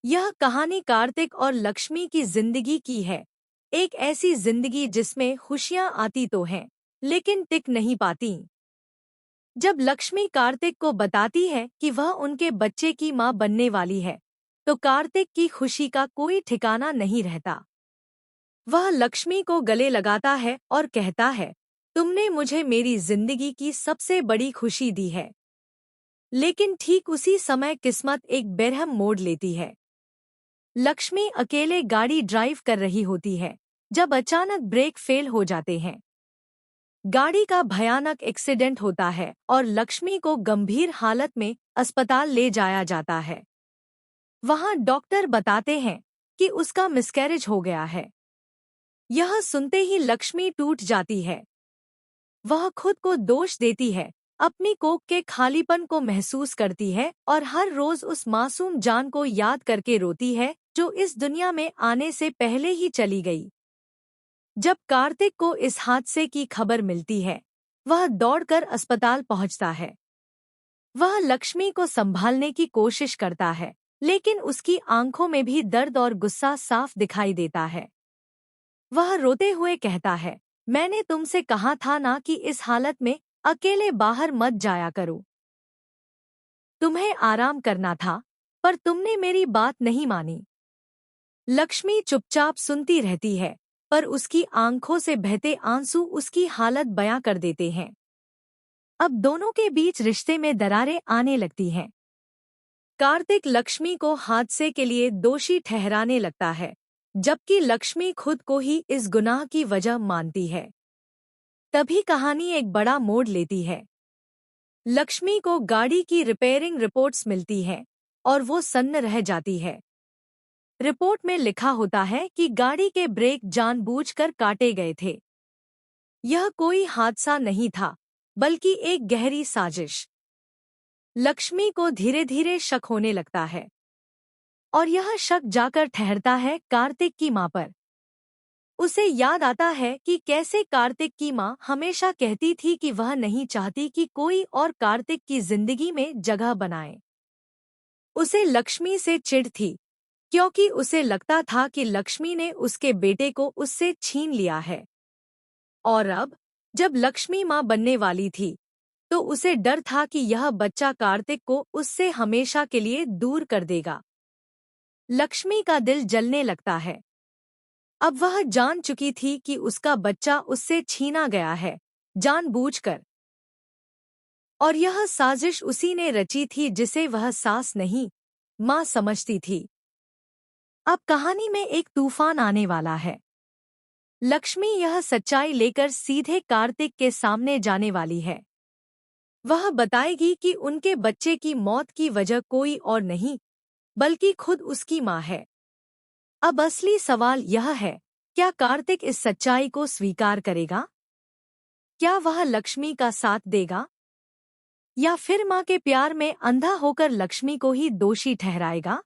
यह कहानी कार्तिक और लक्ष्मी की जिंदगी की है। एक ऐसी जिंदगी जिसमें खुशियां आती तो हैं, लेकिन टिक नहीं पाती। जब लक्ष्मी कार्तिक को बताती है कि वह उनके बच्चे की मां बनने वाली है, तो कार्तिक की खुशी का कोई ठिकाना नहीं रहता। वह लक्ष्मी को गले लगाता है और कहता है, तुमने मुझे मेरी जिंदगी की सबसे बड़ी खुशी दी है। लेकिन ठीक उसी समय किस्मत एक बेरहम मोड़ लेती है। लक्ष्मी अकेले गाड़ी ड्राइव कर रही होती है, जब अचानक ब्रेक फेल हो जाते हैं। गाड़ी का भयानक एक्सीडेंट होता है और लक्ष्मी को गंभीर हालत में अस्पताल ले जाया जाता है। वहां डॉक्टर बताते हैं कि उसका मिसकैरेज हो गया है। यह सुनते ही लक्ष्मी टूट जाती है। वह खुद को दोष देती है, अपनी कोख के खालीपन को महसूस करती है और हर रोज उस मासूम जान को याद करके रोती है जो इस दुनिया में आने से पहले ही चली गई। जब कार्तिक को इस हादसे की खबर मिलती है, वह दौड़कर अस्पताल पहुंचता है। वह लक्ष्मी को संभालने की कोशिश करता है, लेकिन उसकी आंखों में भी दर्द और गुस्सा साफ दिखाई देता है। वह रोते हुए कहता है, मैंने तुमसे कहा था ना कि इस हालत में अकेले बाहर मत जाया करो। तुम्हें आराम करना था, पर तुमने मेरी बात नहीं मानी। लक्ष्मी चुपचाप सुनती रहती है, पर उसकी आंखों से बहते आंसू उसकी हालत बयां कर देते हैं। अब दोनों के बीच रिश्ते में दरारें आने लगती हैं। कार्तिक लक्ष्मी को हादसे के लिए दोषी ठहराने लगता है, जबकि लक्ष्मी खुद को ही इस गुनाह की वजह मानती है। तभी कहानी एक बड़ा मोड़ लेती है। लक्ष्मी को गाड़ी की रिपेयरिंग रिपोर्ट्स मिलती हैं और वो सन्न रह जाती है। रिपोर्ट में लिखा होता है कि गाड़ी के ब्रेक जानबूझकर काटे गए थे। यह कोई हादसा नहीं था, बल्कि एक गहरी साजिश। लक्ष्मी को धीरे धीरे शक होने लगता है, और यह शक जाकर ठहरता है कार्तिक की मां पर। उसे याद आता है कि कैसे कार्तिक की मां हमेशा कहती थी कि वह नहीं चाहती कि कोई और कार्तिक की जिंदगी में जगह बनाए। उसे लक्ष्मी से चिढ़ थी, क्योंकि उसे लगता था कि लक्ष्मी ने उसके बेटे को उससे छीन लिया है। और अब जब लक्ष्मी मां बनने वाली थी, तो उसे डर था कि यह बच्चा कार्तिक को उससे हमेशा के लिए दूर कर देगा। लक्ष्मी का दिल जलने लगता है। अब वह जान चुकी थी कि उसका बच्चा उससे छीना गया है, जानबूझकर। और यह साजिश उसी ने रची थी जिसे वह सास नहीं, मां समझती थी। अब कहानी में एक तूफान आने वाला है। लक्ष्मी यह सच्चाई लेकर सीधे कार्तिक के सामने जाने वाली है। वह बताएगी कि उनके बच्चे की मौत की वजह कोई और नहीं, बल्कि खुद उसकी मां है। अब असली सवाल यह है, क्या कार्तिक इस सच्चाई को स्वीकार करेगा? क्या वह लक्ष्मी का साथ देगा? या फिर मां के प्यार में अंधा होकर लक्ष्मी को ही दोषी ठहराएगा?